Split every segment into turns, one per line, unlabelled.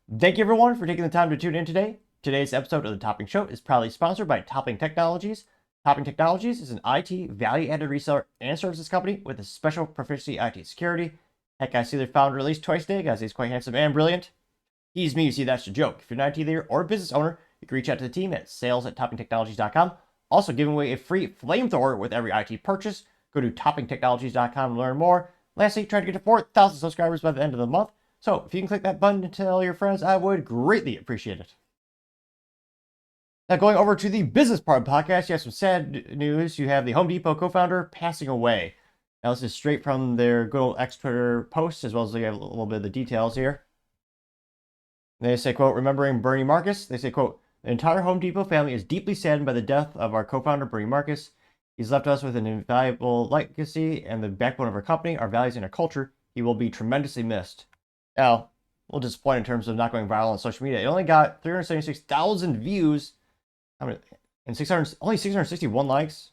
Thank you everyone for taking the time to tune in today. Today's episode of the Topping Show is proudly sponsored by Topping Technologies. Topping Technologies is an IT value-added reseller and services company with a special proficiency IT security. Heck, I see their founder at least twice a day, guys. He's quite handsome and brilliant. He's me, you see, that's the joke. If you're an IT leader or a business owner, you can reach out to the team at sales@toppingtechnologies.com. Also giving away a free flamethrower with every IT purchase. Go to toppingtechnologies.com to learn more. Lastly, trying to get to 4,000 subscribers by the end of the month. So if you can click that button to tell your friends, I would greatly appreciate it. Now, going over to the business part of the podcast, you have some sad news. You have the Home Depot co-founder passing away. Now, this is straight from their good old X-Twitter post, as well as they have a little bit of the details here. They say, quote, remembering Bernie Marcus, they say, quote, the entire Home Depot family is deeply saddened by the death of our co-founder, Bernie Marcus. He's left us with an invaluable legacy and the backbone of our company, our values, and our culture. He will be tremendously missed. Now, a little disappointed in terms of not going viral on social media. It only got 376,000 views. And only 661 likes.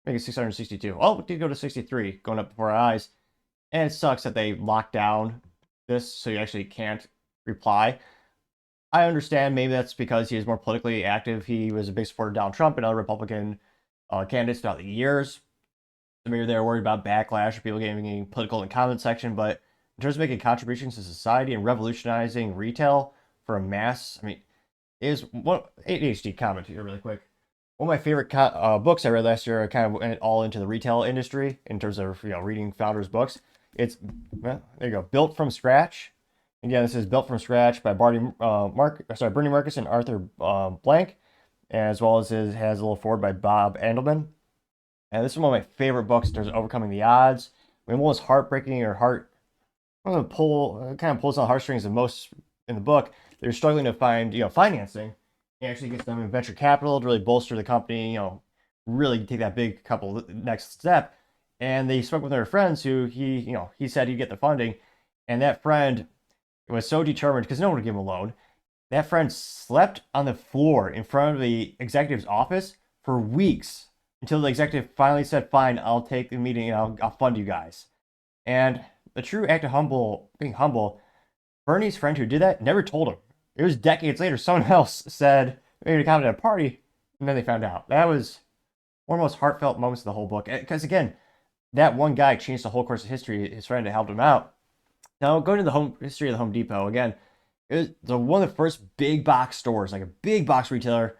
Maybe 662. Oh, it did go to 63, going up before our eyes. And it sucks that they locked down this, so you actually can't reply. I understand maybe that's because he is more politically active. He was a big supporter of Donald Trump and other Republican candidates throughout the years. So maybe they're worried about backlash or people getting political in the comment section, but in terms of making contributions to society and revolutionizing retail for a mass, I mean, is what ADHD comment here really quick. One of my favorite books I read last year, I kind of went all into the retail industry in terms of reading founders' books. It's well, there you go, Built from Scratch. Again, this is Built from Scratch by Bernie Marcus and Arthur Blank, as well as it has a little forward by Bob Andelman. And this is one of my favorite books in terms of overcoming the odds. I mean, what was heartbreaking or kind of pulls on heartstrings the most in the book. They're struggling to find financing. He actually gets them in venture capital to really bolster the company. Really take that big next step. And they spoke with their friends who he said he'd get the funding, and that friend was so determined because no one would give him a loan. That friend slept on the floor in front of the executive's office for weeks until the executive finally said, "Fine, I'll take the meeting and I'll fund you guys." And the true act of being humble, Bernie's friend who did that never told him. It was decades later, someone else said, made a comment at a party, and then they found out. That was one of the most heartfelt moments of the whole book. Because again, that one guy changed the whole course of history. His friend had helped him out. Now, going to the history of the Home Depot, again, it was one of the first big box stores, like a big box retailer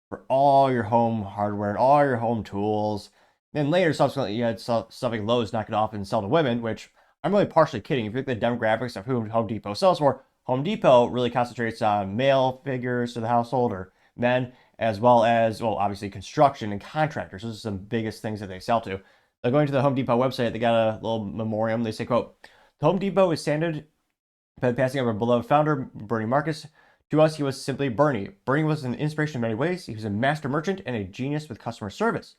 for all your home hardware and all your home tools. Then later, subsequently, you had stuff like Lowe's knock it off and sell to women, which I'm really partially kidding. If you look at the demographics of who Home Depot sells for, Home Depot really concentrates on male figures to the household or men, as well as, well, obviously construction and contractors. Those are some biggest things that they sell to. They're going to the Home Depot website. They got a little memoriam. They say, quote, the Home Depot is standard by the passing of our beloved founder, Bernie Marcus. To us, he was simply Bernie. Bernie was an inspiration in many ways. He was a master merchant and a genius with customer service.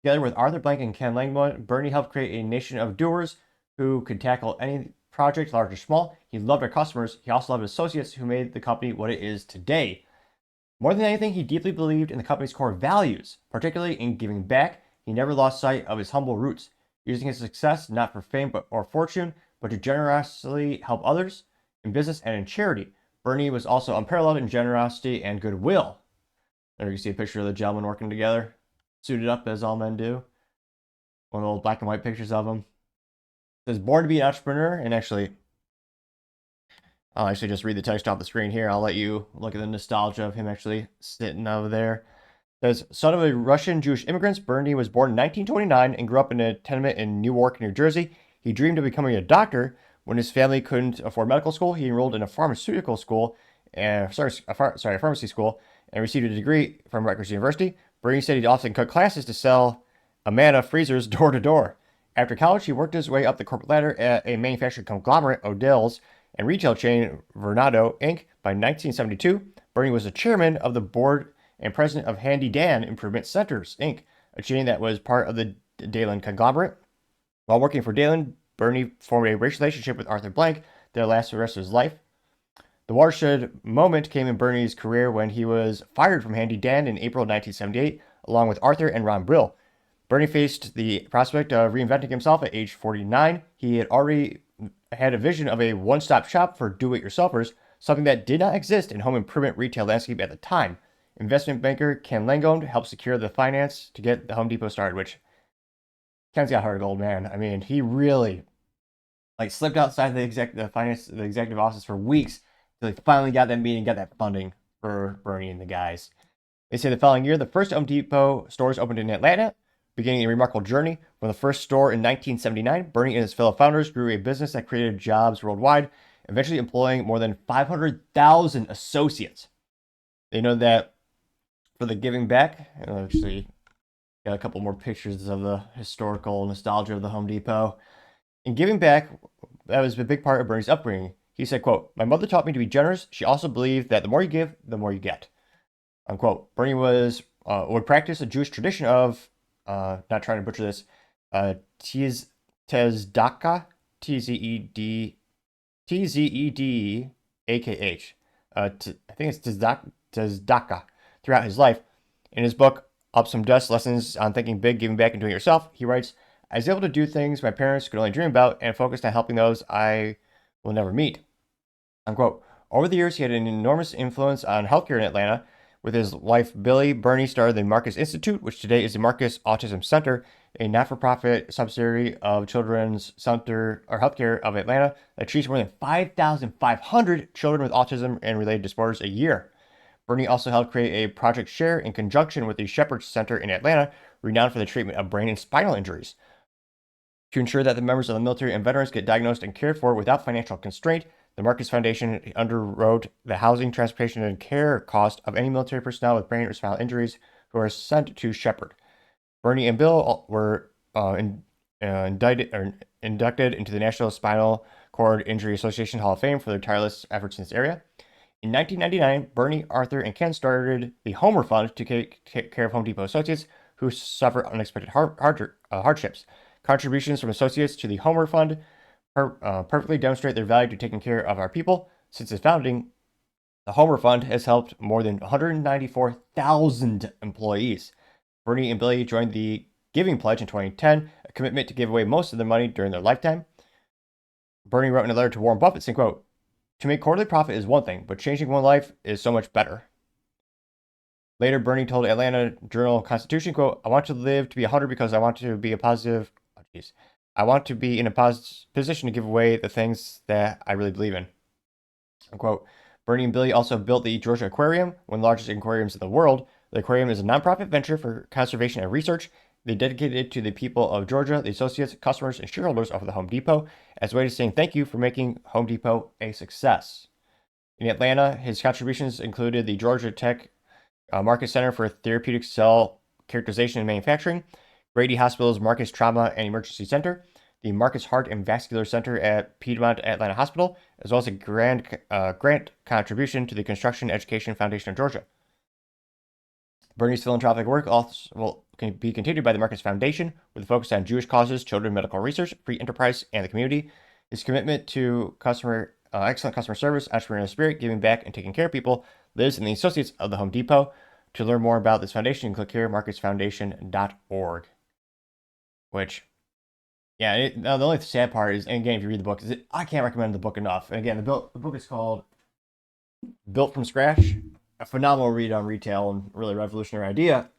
Together with Arthur Blank and Ken Langmuir, Bernie helped create a nation of doers who could tackle any project, large or small. He loved our customers. He also loved associates who made the company what it is today. More than anything, he deeply believed in the company's core values, particularly in giving back. He never lost sight of his humble roots, using his success not for fame or fortune, but to generously help others in business and in charity. Bernie was also unparalleled in generosity and goodwill. There you see a picture of the gentlemen working together, suited up as all men do. One of the old black and white pictures of them. It says, born to be an entrepreneur, and I'll actually just read the text off the screen here. I'll let you look at the nostalgia of him actually sitting over there. It says, son of a Russian Jewish immigrants, Bernie was born in 1929 and grew up in a tenement in Newark, New Jersey. He dreamed of becoming a doctor. When his family couldn't afford medical school, he enrolled in a pharmaceutical school, a pharmacy school, and received a degree from Rutgers University. Bernie said he'd often cut classes to sell Amana freezers door to door. After college, he worked his way up the corporate ladder at a manufacturing conglomerate, Odell's, and retail chain Vernado Inc. By 1972, Bernie was the chairman of the board and president of Handy Dan Improvement Centers Inc., a chain that was part of the Dalen conglomerate. While working for Dalen, Bernie formed a racial relationship with Arthur Blank that lasted the rest of his life. The watershed moment came in Bernie's career when he was fired from Handy Dan in April 1978, along with Arthur and Ron Brill. Bernie faced the prospect of reinventing himself at age 49. He had already had a vision of a one-stop shop for do-it-yourselfers, something that did not exist in home improvement retail landscape at the time. Investment banker Ken Langone helped secure the finance to get the Home Depot started, which Ken's got heart of gold, man. I mean, he really slipped outside the executive office for weeks until he finally got that meeting, got that funding for Bernie and the guys. They say the following year, the first Home Depot stores opened in Atlanta, beginning a remarkable journey. From the first store in 1979, Bernie and his fellow founders grew a business that created jobs worldwide, eventually employing more than 500,000 associates. They know that for the giving back, and actually got a couple more pictures of the historical nostalgia of the Home Depot. In giving back, that was a big part of Bernie's upbringing. He said, quote, "My mother taught me to be generous. She also believed that the more you give, the more you get." Unquote. Bernie would practice a Jewish tradition of, not trying to butcher this, Tzedakah, Tzedakah, I think it's Tzedakah, throughout his life. In his book, Up Some Dust, Lessons on Thinking Big, Giving Back, and Doing It Yourself, he writes, "I was able to do things my parents could only dream about and focused on helping those I will never meet." Unquote. Over the years, he had an enormous influence on healthcare in Atlanta. With his wife, Billie, Bernie started the Marcus Institute, which today is the Marcus Autism Center, a not-for-profit subsidiary of Children's Center or Healthcare of Atlanta that treats more than 5,500 children with autism and related disorders a year. Bernie also helped create a Project Share in conjunction with the Shepherd Center in Atlanta, renowned for the treatment of brain and spinal injuries. To ensure that the members of the military and veterans get diagnosed and cared for without financial constraint, the Marcus Foundation underwrote the housing, transportation, and care cost of any military personnel with brain or spinal injuries who are sent to Shepherd. Bernie and Bill were inducted into the National Spinal Cord Injury Association Hall of Fame for their tireless efforts in this area. In 1999, Bernie, Arthur, and Ken started the Homer Fund to take care of Home Depot associates who suffer unexpected hardships. Contributions from associates to the Homer Fund perfectly demonstrate their value to taking care of our people. Since its founding, the Homer Fund has helped more than 194,000 employees. Bernie and Billie joined the Giving Pledge in 2010, a commitment to give away most of their money during their lifetime. Bernie wrote in a letter to Warren Buffett, saying, quote, "To make quarterly profit is one thing, but changing one life is so much better." Later, Bernie told Atlanta Journal-Constitution, quote, "I want to live to be 100 because I want to be a positive... I want to be in a position to give away the things that I really believe in." Unquote. Bernie and Billie also built the Georgia Aquarium, one of the largest aquariums in the world. The aquarium is a nonprofit venture for conservation and research. They dedicated it to the people of Georgia, the associates, customers, and shareholders of the Home Depot, as a way to saying thank you for making Home Depot a success. In Atlanta, his contributions included the Georgia Tech Marcus Center for Therapeutic Cell Characterization and Manufacturing, Grady Hospital's Marcus Trauma and Emergency Center, the Marcus Heart and Vascular Center at Piedmont Atlanta Hospital, as well as a grant contribution to the Construction Education Foundation of Georgia. Bernie's philanthropic work also can be continued by the Marcus Foundation, with a focus on Jewish causes, children, medical research, free enterprise, and the community. His commitment to excellent customer service, entrepreneurial spirit, giving back, and taking care of people lives in the associates of the Home Depot. To learn more about this foundation, click here, marcusfoundation.org. Which, yeah, the only sad part is, and again, if you read the book, is I can't recommend the book enough. And again, the book is called Built from Scratch, a phenomenal read on retail and really revolutionary idea.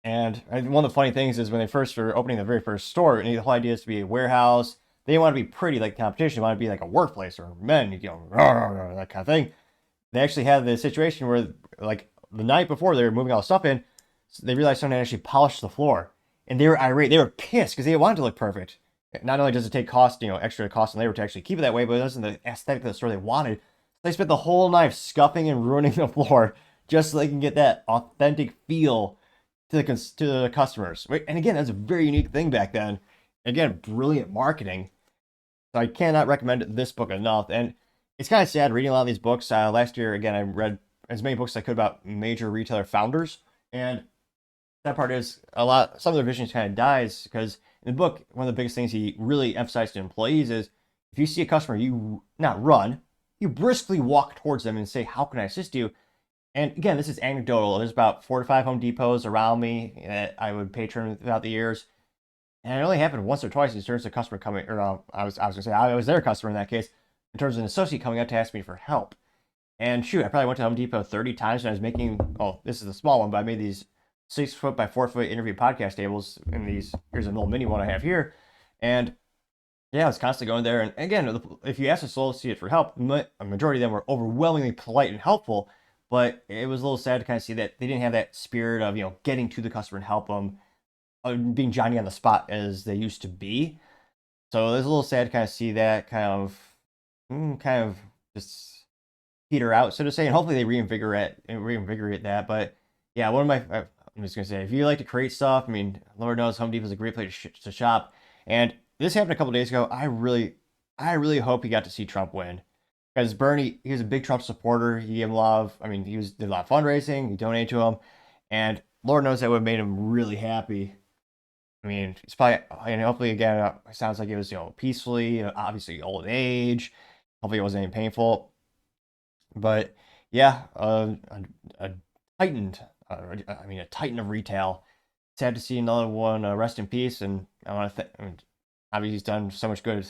And one of the funny things is when they first were opening the very first store, and the whole idea is to be a warehouse. They didn't want to be pretty like competition. They want to be like a workplace or men, that kind of thing. They actually had the situation where, like, the night before they were moving all the stuff in, they realized someone had actually polished the floor. And they were irate. They were pissed because they wanted to look perfect. Not only does it take extra cost and labor to actually keep it that way, but it wasn't the aesthetic of the store they wanted. They spent the whole night scuffing and ruining the floor just so they can get that authentic feel to the customers. And again, that's a very unique thing back then. Again, brilliant marketing. So I cannot recommend this book enough. And it's kind of sad reading a lot of these books. Last year, again, I read as many books as I could about major retailer founders. And that part is some of their vision kind of dies because in the book, one of the biggest things he really emphasized to employees is if you see a customer, you not run, you briskly walk towards them and say, "How can I assist you?" And again, this is anecdotal. There's about 4 to 5 Home Depots around me that I would patron throughout the years. And it only happened once or twice in terms of a customer coming, or I was going to say, I was their customer in that case, in terms of an associate coming up to ask me for help. And shoot, I probably went to Home Depot 30 times when I was making, oh, this is a small one, but I made these 6 foot by 4 foot interview podcast tables in these. Here's a little mini one I have here. And yeah, I was constantly going there. And again, if you ask a associate for help, a majority of them were overwhelmingly polite and helpful. But it was a little sad to kind of see that they didn't have that spirit of, getting to the customer and help them, being Johnny on the spot as they used to be. So it was a little sad to kind of see that kind of just peter out, so to say. And hopefully they reinvigorate that. But yeah, I'm just gonna say, if you like to create stuff, I mean, Lord knows Home Depot is a great place to shop. And this happened a couple days ago. I really hope he got to see Trump win, because Bernie, he was a big Trump supporter. He gave him a lot of, I mean, did a lot of fundraising. He donated to him, and Lord knows that would have made him really happy. I mean, it's probably, and hopefully again, it sounds like it was, peacefully. Obviously, old age. Hopefully, it wasn't any painful. But yeah, a tightened, a titan of retail. Sad to see another one rest in peace. And I want to, obviously he's done so much good.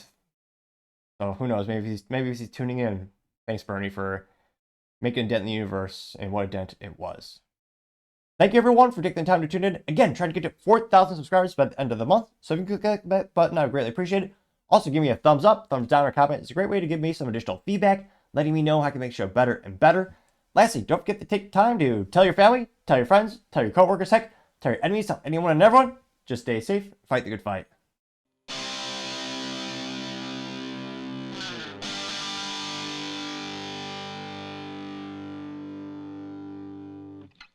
So who knows? Maybe he's tuning in. Thanks, Bernie, for making a dent in the universe, and what a dent it was. Thank you, everyone, for taking the time to tune in. Again, trying to get to 4,000 subscribers by the end of the month. So if you can click that button, I would greatly appreciate it. Also, give me a thumbs up, thumbs down, or comment. It's a great way to give me some additional feedback, letting me know how I can make the show better and better. Lastly, don't forget to take time to tell your family, tell your friends, tell your coworkers, heck, tell your enemies, tell anyone and everyone. Just stay safe, fight the good fight.